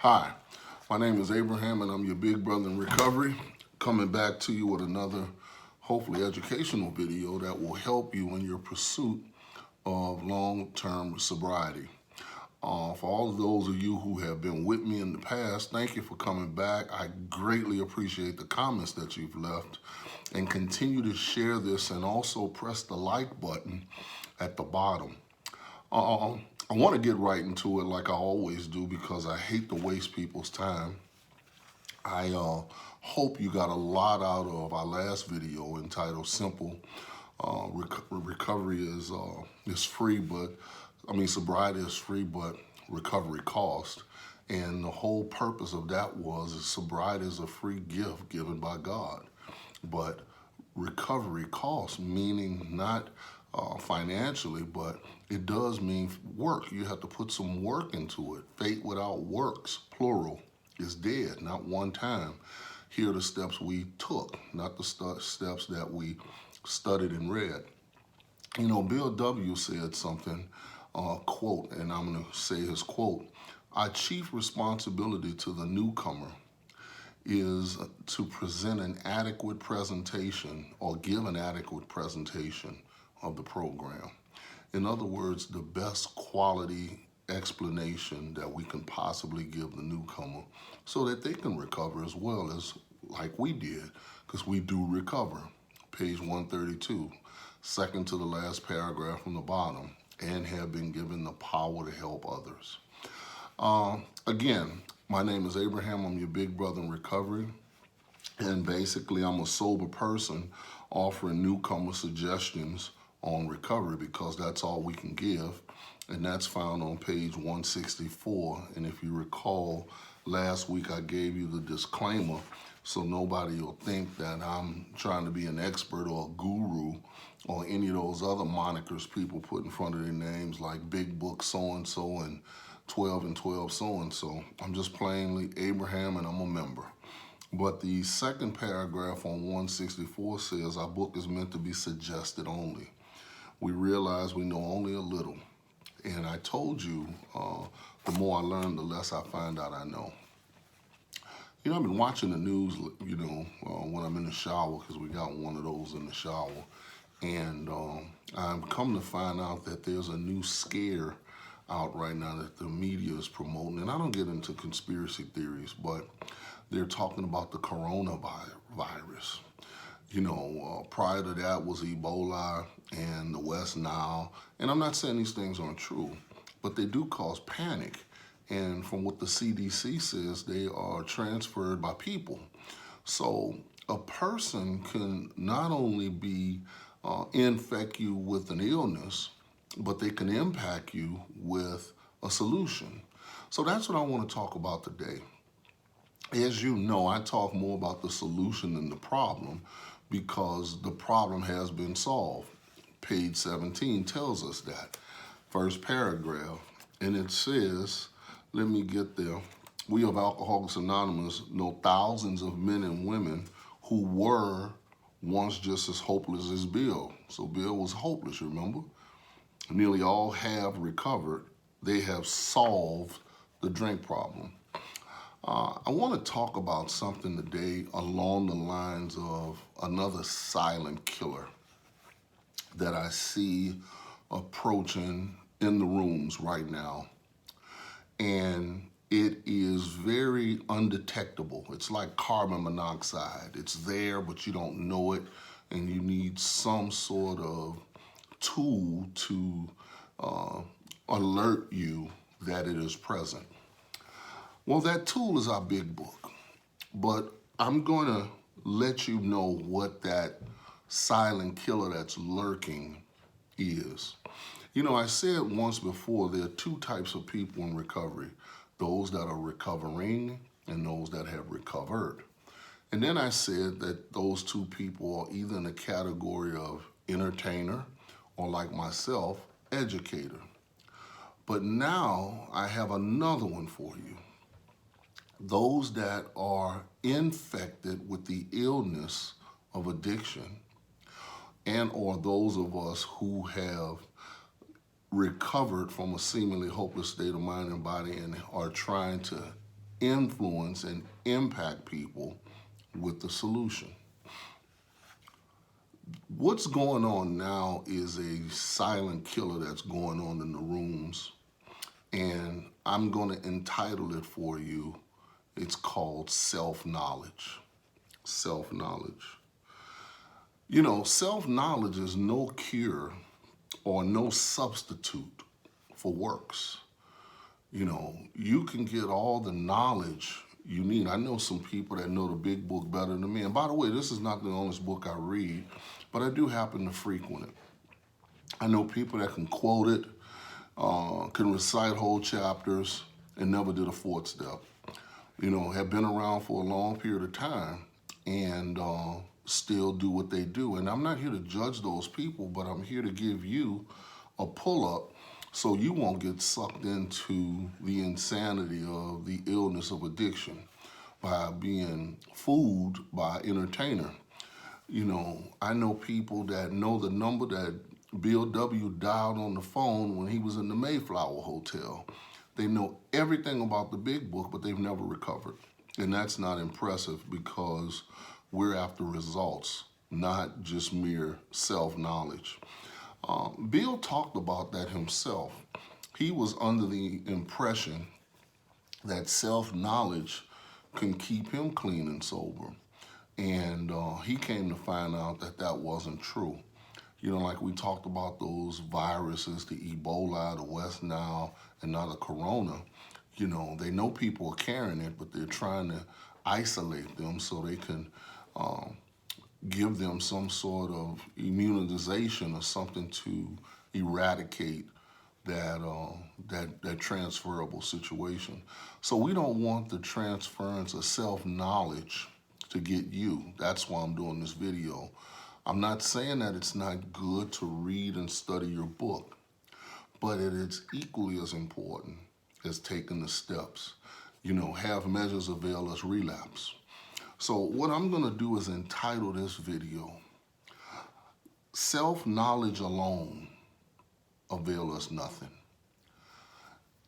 Hi, my name is Abraham and I'm your big brother in recovery, coming back to you with another hopefully educational video that will help you in your pursuit of long-term sobriety. For all of those of you who have been with me in the past, thank you for coming back. I greatly appreciate the comments that you've left, and continue to share this and also press the like button at the bottom. I want to get right into it like I always do because I hate to waste people's time. I hope you got a lot out of our last video entitled "Simple Recovery is free, but sobriety is free, but recovery cost." And the whole purpose of that was sobriety is a free gift given by God, but recovery costs, meaning not financially, but it does mean work. You have to put some work into it. Faith without works, plural, is dead, not one time. Here are the steps we took, not the steps that we studied and read. You know, Bill W. said something, quote, and I'm going to say his quote: "Our chief responsibility to the newcomer is to present an adequate presentation or give an adequate presentation of the program." In other words, the best quality explanation that we can possibly give the newcomer so that they can recover as well as like we did, because we do recover. Page 132, second to the last paragraph from the bottom, and have been given the power to help others. Again, my name is Abraham. I'm your big brother in recovery. And basically, I'm a sober person offering newcomer suggestions on recovery because that's all we can give. And that's found on page 164. And if you recall, last week I gave you the disclaimer so nobody will think that I'm trying to be an expert or a guru or any of those other monikers people put in front of their names like Big Book so-and-so and 12 and 12 so-and-so. I'm just plainly Abraham and I'm a member. But the second paragraph on 164 says our book is meant to be suggested only. We realize we know only a little. And I told you, the more I learn, the less I find out I know. You know, I've been watching the news, when I'm in the shower, because we got one of those in the shower. And I've come to find out that there's a new scare out right now that the media is promoting. And I don't get into conspiracy theories, but they're talking about the coronavirus. Prior to that was Ebola and the West Nile. And I'm not saying these things aren't true, but they do cause panic. And from what the CDC says, they are transferred by people. So a person can not only infect you with an illness, but they can impact you with a solution. So that's what I want to talk about today. As you know, I talk more about the solution than the problem because the problem has been solved. Page 17 tells us that. First paragraph, and it says, let me get there. We of Alcoholics Anonymous know thousands of men and women who were once just as hopeless as Bill. So Bill was hopeless, remember? Nearly all have recovered. They have solved the drink problem. I want to talk about something today along the lines of another silent killer that I see approaching in the rooms right now. And it is very undetectable. It's like carbon monoxide. It's there, but you don't know it, and you need some sort of tool to alert you that it is present. Well, that tool is our big book, but I'm going to let you know what that silent killer that's lurking is. You know, I said once before, there are two types of people in recovery: those that are recovering and those that have recovered. And then I said that those two people are either in the category of entertainer or, like myself, educator. But now I have another one for you. Those that are infected with the illness of addiction, and or those of us who have recovered from a seemingly hopeless state of mind and body and are trying to influence and impact people with the solution. What's going on now is a silent killer that's going on in the rooms, and I'm going to entitle it for you. It's called self-knowledge. Self-knowledge. You know, self-knowledge is no cure or no substitute for works. You know, you can get all the knowledge you need. I know some people that know the big book better than me. And by the way, this is not the only book I read, but I do happen to frequent it. I know people that can quote it, can recite whole chapters, and never did a fourth step. You know, have been around for a long period of time and still do what they do. And I'm not here to judge those people, but I'm here to give you a pull-up so you won't get sucked into the insanity of the illness of addiction by being fooled by entertainer. You know, I know people that know the number that Bill W. dialed on the phone when he was in the Mayflower Hotel. They know everything about the big book, but they've never recovered. And that's not impressive because we're after results, not just mere self-knowledge. Bill talked about that himself. He was under the impression that self-knowledge can keep him clean and sober. And he came to find out that that wasn't true. You know, like we talked about those viruses, the Ebola, the West Nile, and now the Corona. You know, they know people are carrying it, but they're trying to isolate them so they can give them some sort of immunization or something to eradicate that transferable situation. So we don't want the transference of self-knowledge to get you. That's why I'm doing this video. I'm not saying that it's not good to read and study your book, but it is equally as important as taking the steps. You know, have measures avail us relapse. So what I'm gonna do is entitle this video, Self-Knowledge Alone Avail Us Nothing.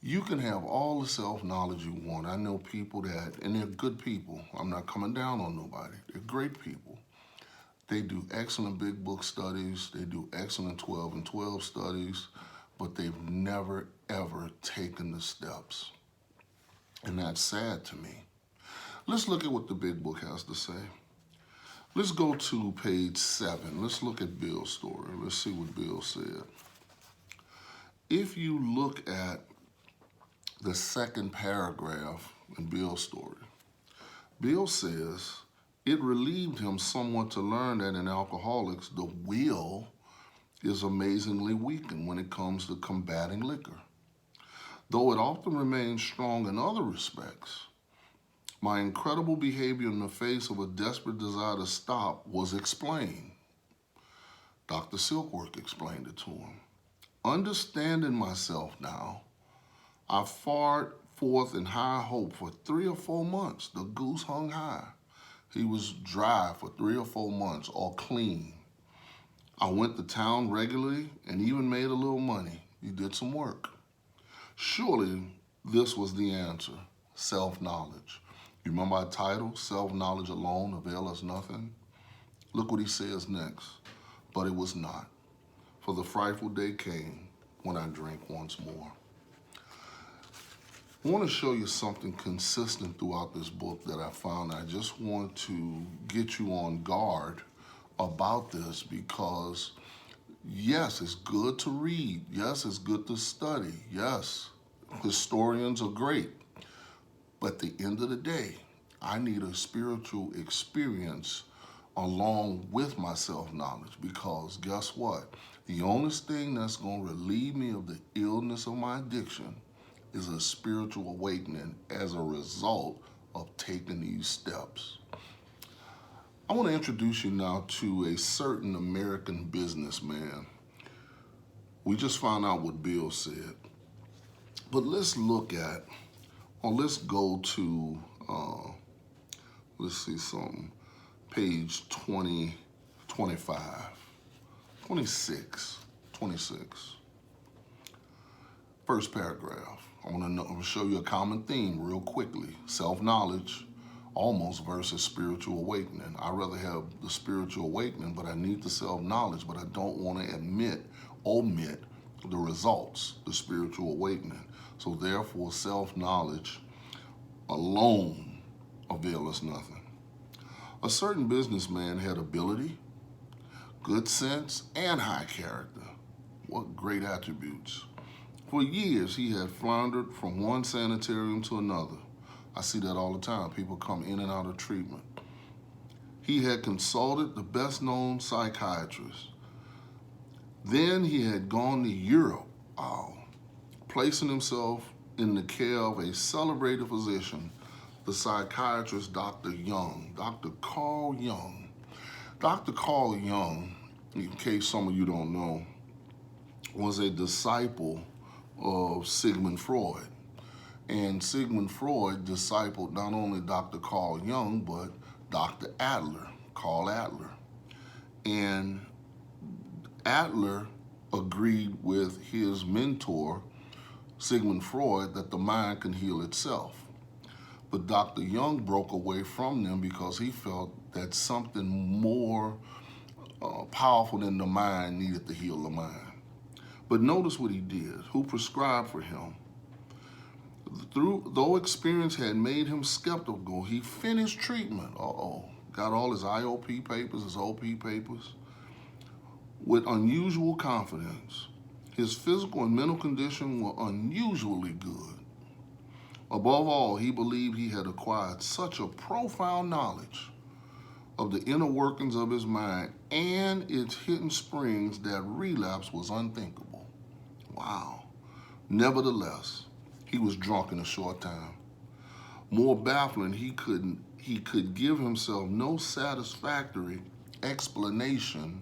You can have all the self-knowledge you want. I know people that, and they're good people. I'm not coming down on nobody. They're great people. They do excellent big book studies. They do excellent 12 and 12 studies, but they've never, ever taken the steps. And that's sad to me. Let's look at what the big book has to say. Let's go to page 7. Let's look at Bill's story. Let's see what Bill said. If you look at the second paragraph in Bill's story, Bill says, it relieved him somewhat to learn that in alcoholics, the will is amazingly weakened when it comes to combating liquor. Though it often remains strong in other respects, my incredible behavior in the face of a desperate desire to stop was explained. Dr. Silkworth explained it to him. Understanding myself now, I fared forth in high hope for 3 or 4 months. The goose hung high. He was dry for 3 or 4 months, or clean. I went to town regularly and even made a little money. He did some work. Surely this was the answer, self-knowledge. You remember our title, Self-Knowledge Alone Avail Us Nothing? Look what he says next. But it was not, for the frightful day came when I drank once more. I want to show you something consistent throughout this book that I found. I just want to get you on guard about this because, yes, it's good to read. Yes, it's good to study. Yes, historians are great. But at the end of the day, I need a spiritual experience along with my self-knowledge because guess what? The only thing that's going to relieve me of the illness of my addiction is a spiritual awakening as a result of taking these steps. I want to introduce you now to a certain American businessman. We just found out what Bill said. But let's look at, or let's go to, let's see something, page 20, 25, 26. First paragraph. I'm gonna show you a common theme real quickly. Self-knowledge, almost versus spiritual awakening. I'd rather have the spiritual awakening, but I need the self-knowledge, but I don't want to omit the results, the spiritual awakening. So therefore, self-knowledge alone avail us nothing. A certain businessman had ability, good sense, and high character. What great attributes. For years, he had floundered from one sanitarium to another. I see that all the time. People come in and out of treatment. He had consulted the best-known psychiatrist. Then he had gone to Europe, placing himself in the care of a celebrated physician, the psychiatrist Dr. Jung, Dr. Carl Jung. Dr. Carl Jung, in case some of you don't know, was a disciple of Sigmund Freud. And Sigmund Freud discipled not only Dr. Carl Jung, but Dr. Adler, Carl Adler. And Adler agreed with his mentor, Sigmund Freud, that the mind can heal itself. But Dr. Jung broke away from them because he felt that something more powerful than the mind needed to heal the mind. But notice what he did. Who prescribed for him? Though experience had made him skeptical, he finished treatment. Got all his IOP papers, his OP papers, with unusual confidence. His physical and mental condition were unusually good. Above all, he believed he had acquired such a profound knowledge of the inner workings of his mind and its hidden springs that relapse was unthinkable. Wow. Nevertheless, he was drunk in a short time. More baffling, he could give himself no satisfactory explanation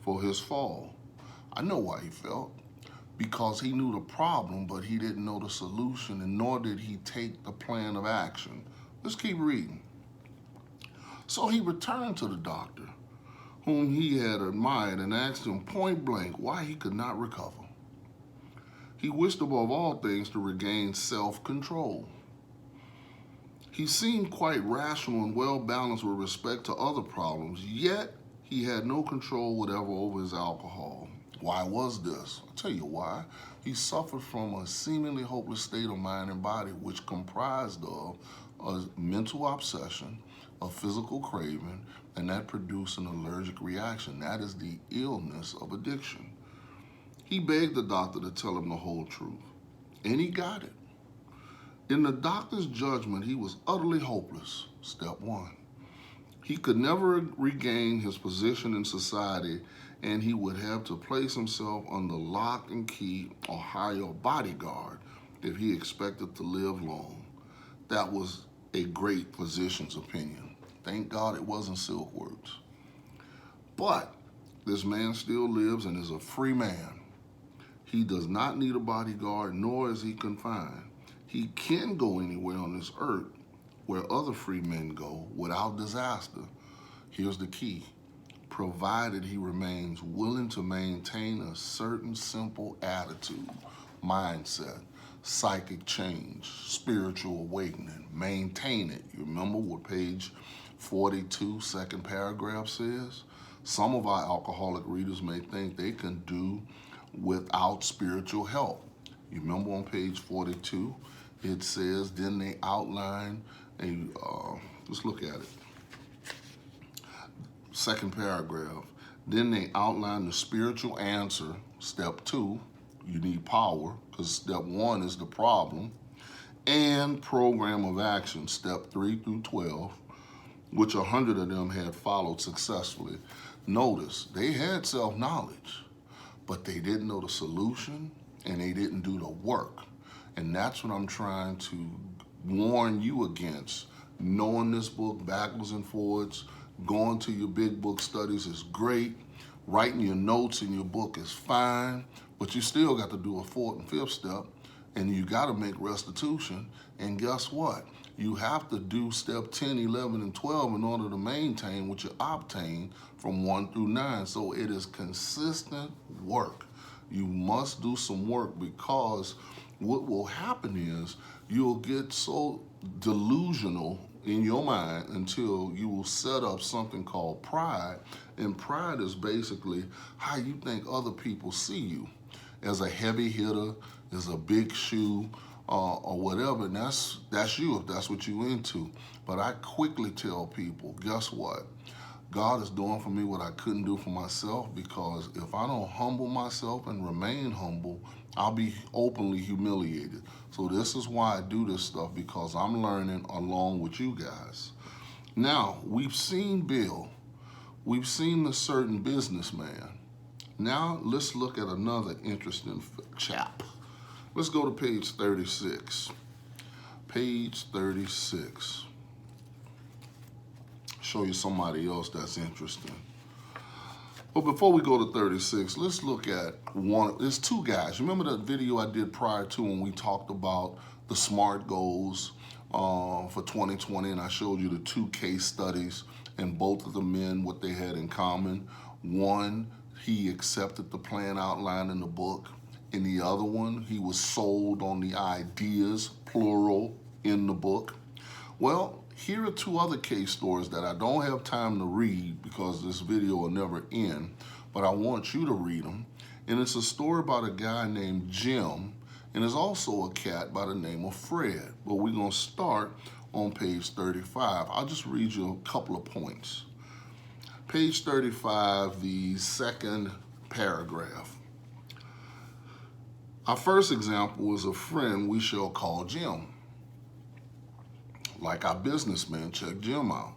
for his fall. I know why he felt. Because he knew the problem, but he didn't know the solution, and nor did he take the plan of action. Let's keep reading. So he returned to the doctor, whom he had admired, and asked him point blank why he could not recover. He wished above all things to regain self-control. He seemed quite rational and well-balanced with respect to other problems, yet he had no control whatever over his alcohol. Why was this? I'll tell you why. He suffered from a seemingly hopeless state of mind and body, which comprised of a mental obsession, a physical craving, and that produced an allergic reaction. That is the illness of addiction. He begged the doctor to tell him the whole truth, and he got it. In the doctor's judgment, he was utterly hopeless. Step one. He could never regain his position in society, and he would have to place himself under lock and key or hire a bodyguard if he expected to live long. That was a great physician's opinion. Thank God it wasn't Silkworth's. But this man still lives and is a free man. He does not need a bodyguard, nor is he confined. He can go anywhere on this earth where other free men go without disaster. Here's the key. Provided he remains willing to maintain a certain simple attitude, mindset, psychic change, spiritual awakening. Maintain it. You remember what page 42, second paragraph says? Some of our alcoholic readers may think they can do without spiritual help. You remember on page 42, it says, then they outline let's look at it. Second paragraph. Then they outline the spiritual answer. Step 2, you need power, because step 1 is the problem. And program of action, step 3 through 12, which 100 of them had followed successfully. Notice, they had self-knowledge, but they didn't know the solution, and they didn't do the work. And that's what I'm trying to warn you against. Knowing this book backwards and forwards, going to your big book studies is great. Writing your notes in your book is fine, but you still got to do a 4th and 5th step, and you got to make restitution. And guess what? You have to do step 10, 11, and 12 in order to maintain what you obtain from 1 through 9. So it is consistent work. You must do some work, because what will happen is you'll get so delusional in your mind until you will set up something called pride. And pride is basically how you think other people see you, as a heavy hitter, as a big shoe, or whatever. And that's you, if that's what you into. But I quickly tell people, guess what? God is doing for me what I couldn't do for myself, because if I don't humble myself and remain humble, I'll be openly humiliated. So this is why I do this stuff, because I'm learning along with you guys. Now, we've seen Bill. We've seen the certain businessman. Now, let's look at another interesting chap. Let's go to page 36. Page 36. Show you somebody else that's interesting. But before we go to 36, let's look at one. There's two guys. Remember that video I did prior to when we talked about the SMART goals for 2020, and I showed you the two case studies, and both of the men, what they had in common. One, he accepted the plan outlined in the book, and the other one, he was sold on the ideas, plural, in the book. Well, here are two other case stories that I don't have time to read because this video will never end, but I want you to read them. And it's a story about a guy named Jim, and there's also a cat by the name of Fred. But we're going to start on page 35. I'll just read you a couple of points. Page 35, the second paragraph. Our first example is a friend we shall call Jim. Like our businessman, check Jim out.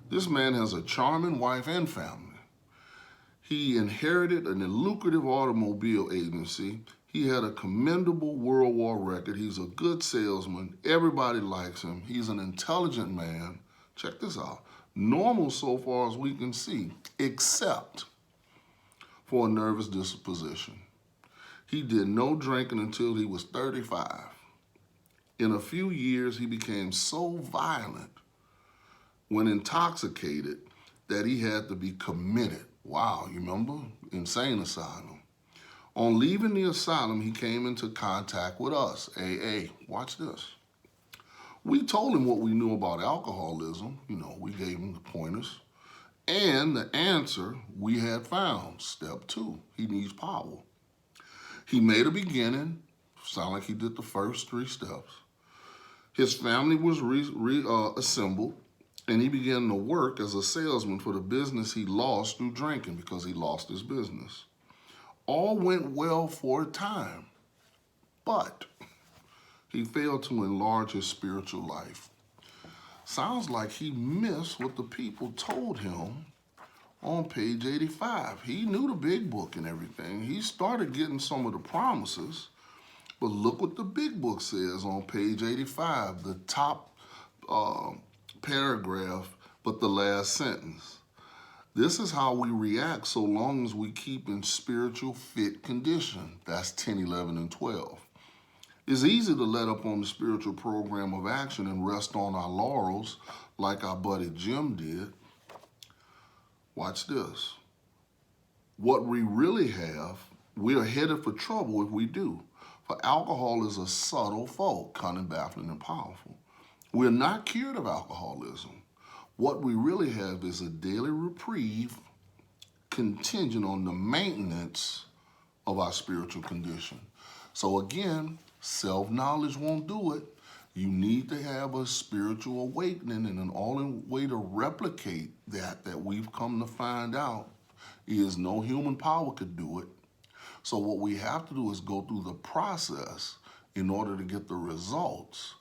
This man has a charming wife and family. He inherited a lucrative automobile agency. He had a commendable World War record. He's a good salesman. Everybody likes him. He's an intelligent man. Check this out. Normal so far as we can see, except for a nervous disposition. He did no drinking until he was 35. In a few years, he became so violent when intoxicated that he had to be committed. Wow, you remember? Insane asylum. On leaving the asylum, he came into contact with us, AA. Watch this. We told him what we knew about alcoholism. You know, we gave him the pointers. And the answer we had found, step 2, he needs power. He made a beginning, sound like he did the first 3 steps. His family was assembled, and he began to work as a salesman for the business he lost through drinking, because he lost his business. All went well for a time, but he failed to enlarge his spiritual life. Sounds like he missed what the people told him on page 85. He knew the big book and everything. He started getting some of the promises, but look what the big book says on page 85, the top paragraph, but the last sentence. This is how we react so long as we keep in spiritual fit condition. That's 10, 11, and 12. It's easy to let up on the spiritual program of action and rest on our laurels like our buddy Jim did. Watch this. What we really have, we are headed for trouble if we do. For alcohol is a subtle foe, cunning, baffling, and powerful. We're not cured of alcoholism. What we really have is a daily reprieve contingent on the maintenance of our spiritual condition. So again, self-knowledge won't do it. You need to have a spiritual awakening, and an only way to replicate that we've come to find out is no human power could do it. So what we have to do is go through the process in order to get the results,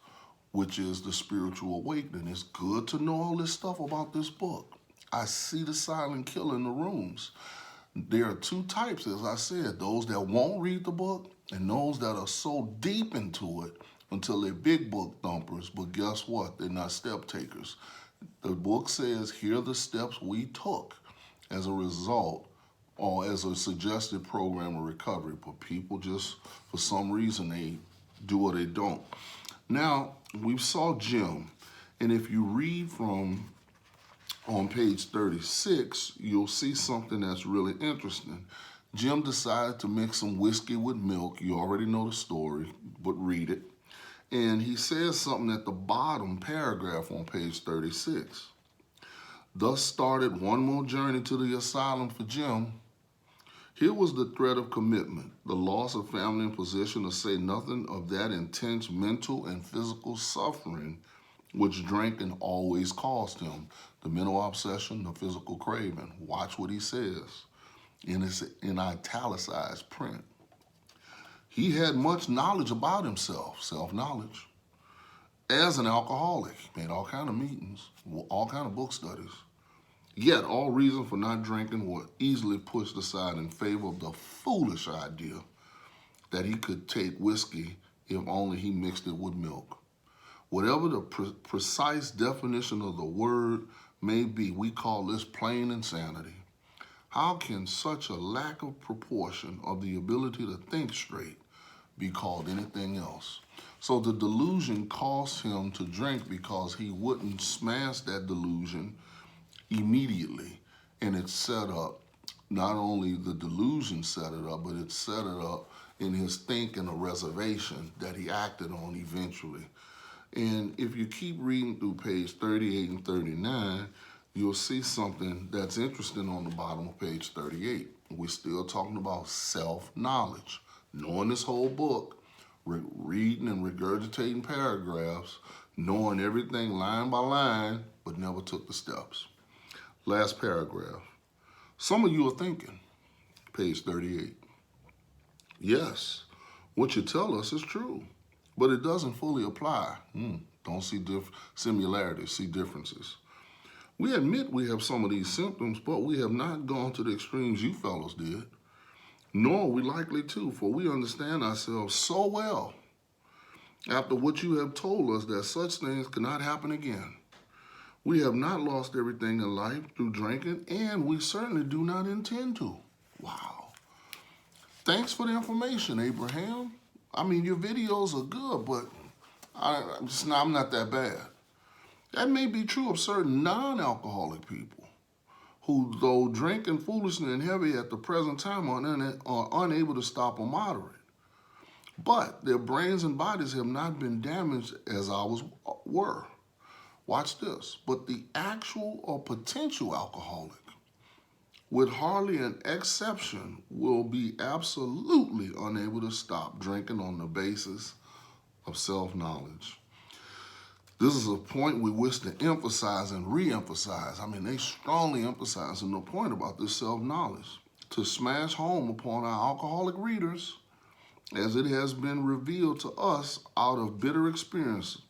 which is the spiritual awakening. It's good to know all this stuff about this book. I see the silent killer in the rooms. There are 2 types, as I said, those that won't read the book and those that are so deep into it until they're big book thumpers, but guess what? They're not step takers. The book says, here are the steps we took as a result or as a suggested program of recovery, but people just, for some reason, they do or they don't. Now, we saw Jim, and if you read from on page 36, you'll see something that's really interesting. Jim decided to mix some whiskey with milk. You already know the story, but read it. And he says something at the bottom paragraph on page 36. Thus started one more journey to the asylum for Jim. Here was the threat of commitment, the loss of family and position, to say nothing of that intense mental and physical suffering which drinking always caused him. The mental obsession, the physical craving. Watch what he says in italicized print. He had much knowledge about himself, self-knowledge. As an alcoholic, made all kind of meetings, all kind of book studies. Yet all reason for not drinking were easily pushed aside in favor of the foolish idea that he could take whiskey if only he mixed it with milk. Whatever the precise definition of the word may be, we call this plain insanity. How can such a lack of proportion of the ability to think straight be called anything else? So the delusion caused him to drink because he wouldn't smash that delusion immediately. And it set up, not only the delusion set it up, but it set it up in his thinking a reservation that he acted on eventually. And if you keep reading through page 38 and 39, you'll see something that's interesting on the bottom of page 38. We're still talking about self-knowledge. Knowing this whole book, reading and regurgitating paragraphs, knowing everything line by line, but never took the steps. Last paragraph. Some of you are thinking, page 38, yes, what you tell us is true, but it doesn't fully apply. Don't see similarities, see differences. We admit we have some of these symptoms, but we have not gone to the extremes you fellows did, nor are we likely to, for we understand ourselves so well after what you have told us that such things cannot happen again. We have not lost everything in life through drinking, and we certainly do not intend to. Wow. Thanks for the information, Abraham. I mean, your videos are good, but I'm not that bad. That may be true of certain non-alcoholic people who, though drinking foolishly and heavy at the present time, are unable to stop or moderate. But their brains and bodies have not been damaged as ours were. Watch this. But the actual or potential alcoholic, with hardly an exception, will be absolutely unable to stop drinking on the basis of self-knowledge. This is a point we wish to emphasize and re-emphasize. I mean, they strongly emphasize the point about this self-knowledge to smash home upon our alcoholic readers, as it has been revealed to us out of bitter experience.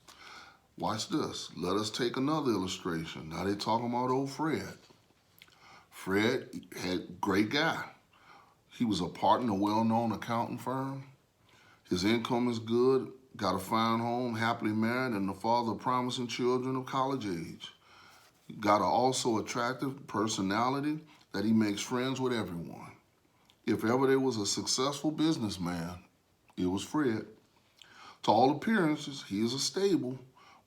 Watch this. Let us take another illustration. Now they're talking about old Fred. Fred had a great guy. He was a partner in a well-known accounting firm. His income is good, got a fine home, happily married, and the father of promising children of college age. Got an also attractive personality that he makes friends with everyone. If ever there was a successful businessman, it was Fred. To all appearances, he is a stable,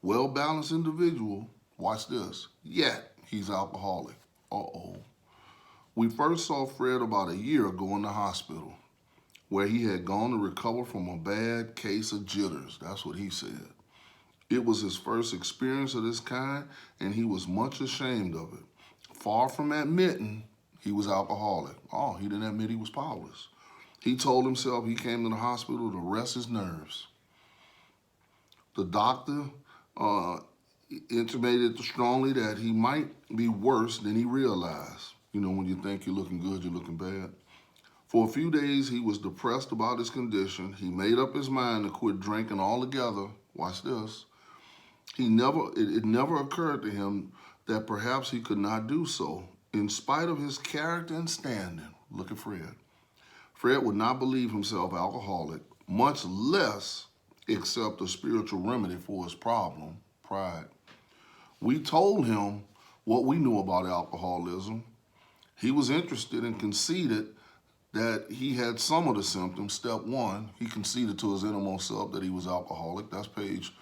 well-balanced individual. Watch this. Yet, he's alcoholic. Uh-oh. We first saw Fred about a year ago in the hospital, where he had gone to recover from a bad case of jitters. That's what he said. It was his first experience of this kind, and he was much ashamed of it. Far from admitting he was alcoholic. Oh, he didn't admit he was powerless. He told himself he came to the hospital to rest his nerves. The doctor intimated strongly that he might be worse than he realized. You know, when you think you're looking good, you're looking bad. For a few days, he was depressed about his condition. He made up his mind to quit drinking altogether. Watch this. It never occurred to him that perhaps he could not do so, in spite of his character and standing. Look at Fred. Fred would not believe himself alcoholic, much less accept a spiritual remedy for his problem, pride. We told him what we knew about alcoholism. He was interested and conceded that he had some of the symptoms. Step one, he conceded to his innermost self that he was alcoholic. That's page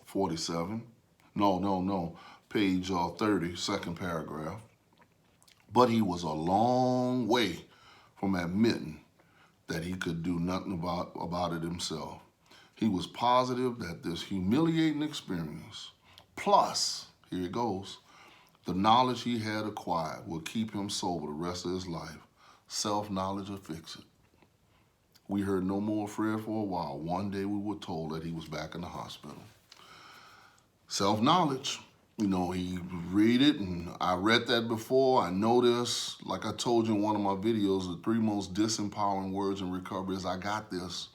47. No. Page 30, second paragraph. But he was a long way from admitting that he could do nothing about it himself. He was positive that this humiliating experience, plus, here it goes, the knowledge he had acquired will keep him sober the rest of his life. Self-knowledge will fix it. We heard no more of Fred for a while. One day we were told that he was back in the hospital. Self-knowledge, you know, he read it, and I read that before. I know this. Like I told you in one of my videos, the 3 most disempowering words in recovery is I got this.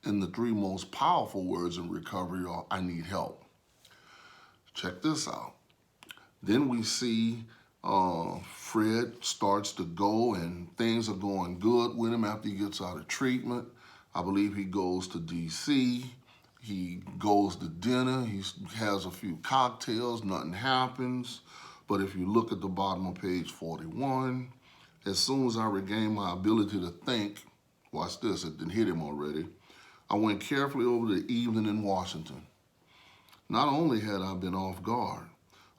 And the 3 most powerful words in recovery are I need help. Check this out. Then we see Fred starts to go, and things are going good with him after he gets out of treatment. I believe he goes to D.C., he goes to dinner, he has a few cocktails, nothing happens. But if you look at the bottom of page 41, as soon as I regained my ability to think, watch this, it didn't hit him already, I went carefully over the evening in Washington. Not only had I been off guard,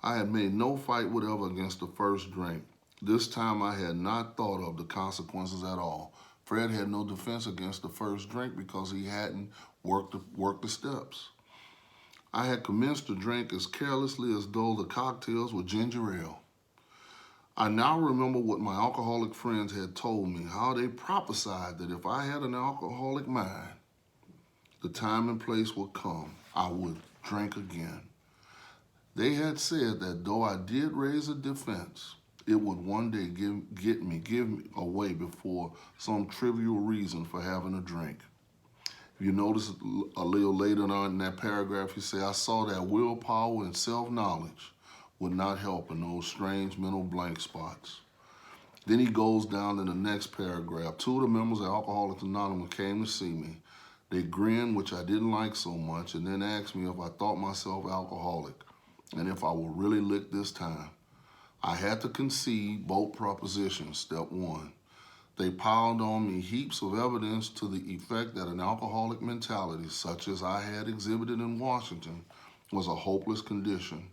I had made no fight whatever against the first drink. This time I had not thought of the consequences at all. Fred had no defense against the first drink because he hadn't worked the steps. I had commenced to drink as carelessly as though the cocktails were ginger ale. I now remember what my alcoholic friends had told me, how they prophesied that if I had an alcoholic mind, the time and place would come, I would drink again. They had said that though I did raise a defense, it would one day give me away before some trivial reason for having a drink. If you notice a little later on in that paragraph, he said, I saw that willpower and self-knowledge would not help in those strange mental blank spots. Then he goes down in the next paragraph. 2 of the members of Alcoholics Anonymous came to see me. They grinned, which I didn't like so much, and then asked me if I thought myself alcoholic and if I would really lick this time. I had to concede both propositions, step 1. They piled on me heaps of evidence to the effect that an alcoholic mentality, such as I had exhibited in Washington, was a hopeless condition.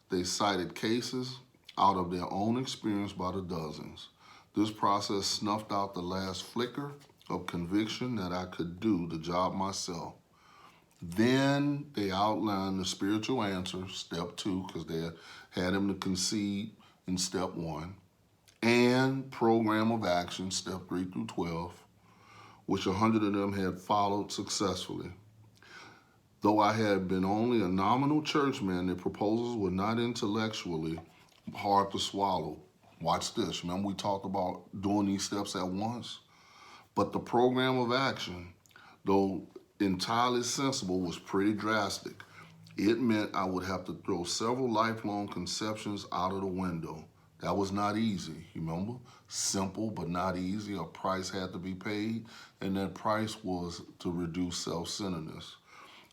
They cited cases out of their own experience by the dozens. This process snuffed out the last flicker of conviction that I could do the job myself. Then they outlined the spiritual answer, step 2, because they had him to concede in step 1, and program of action, step 3 through 12, which 100 of them had followed successfully. Though I had been only a nominal churchman, the proposals were not intellectually hard to swallow. Watch this. Remember we talked about doing these steps at once? But the program of action, though entirely sensible, was pretty drastic. It meant I would have to throw several lifelong conceptions out of the window. That was not easy, you remember? Simple, but not easy. A price had to be paid, and that price was to reduce self-centeredness.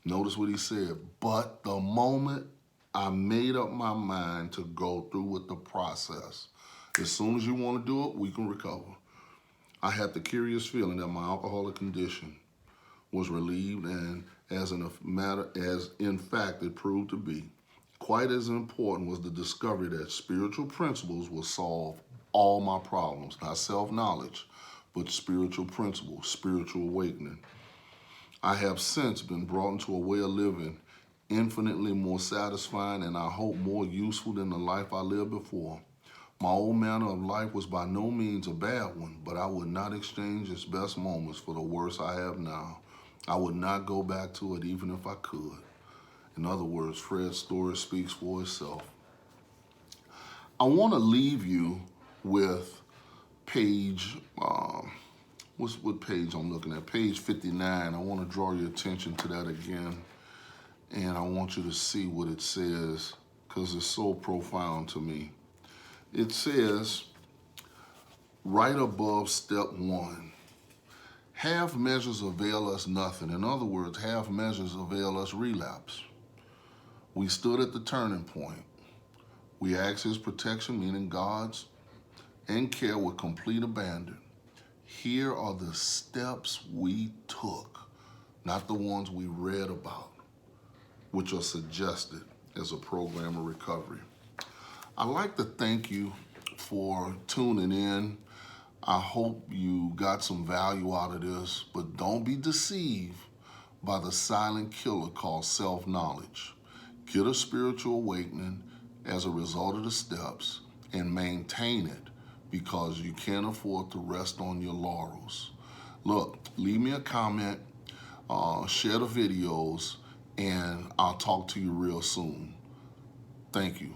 Notice what he said, but the moment I made up my mind to go through with the process, as soon as you want to do it, we can recover. I had the curious feeling that my alcoholic condition was relieved, and as in fact it proved to be. Quite as important was the discovery that spiritual principles will solve all my problems, not self-knowledge, but spiritual principles, spiritual awakening. I have since been brought into a way of living infinitely more satisfying and I hope more useful than the life I lived before. My old manner of life was by no means a bad one, but I would not exchange its best moments for the worst I have now. I would not go back to it even if I could. In other words, Fred's story speaks for itself. I want to leave you with page, what page I'm looking at? Page 59. I want to draw your attention to that again. And I want you to see what it says because it's so profound to me. It says, right above step 1, half measures avail us nothing. In other words, half measures avail us relapse. We stood at the turning point. We asked his protection, meaning God's, and care with complete abandon. Here are the steps we took, not the ones we read about, which are suggested as a program of recovery. I'd like to thank you for tuning in. I hope you got some value out of this, but don't be deceived by the silent killer called self-knowledge. Get a spiritual awakening as a result of the steps and maintain it, because you can't afford to rest on your laurels. Look, leave me a comment, share the videos, and I'll talk to you real soon. Thank you.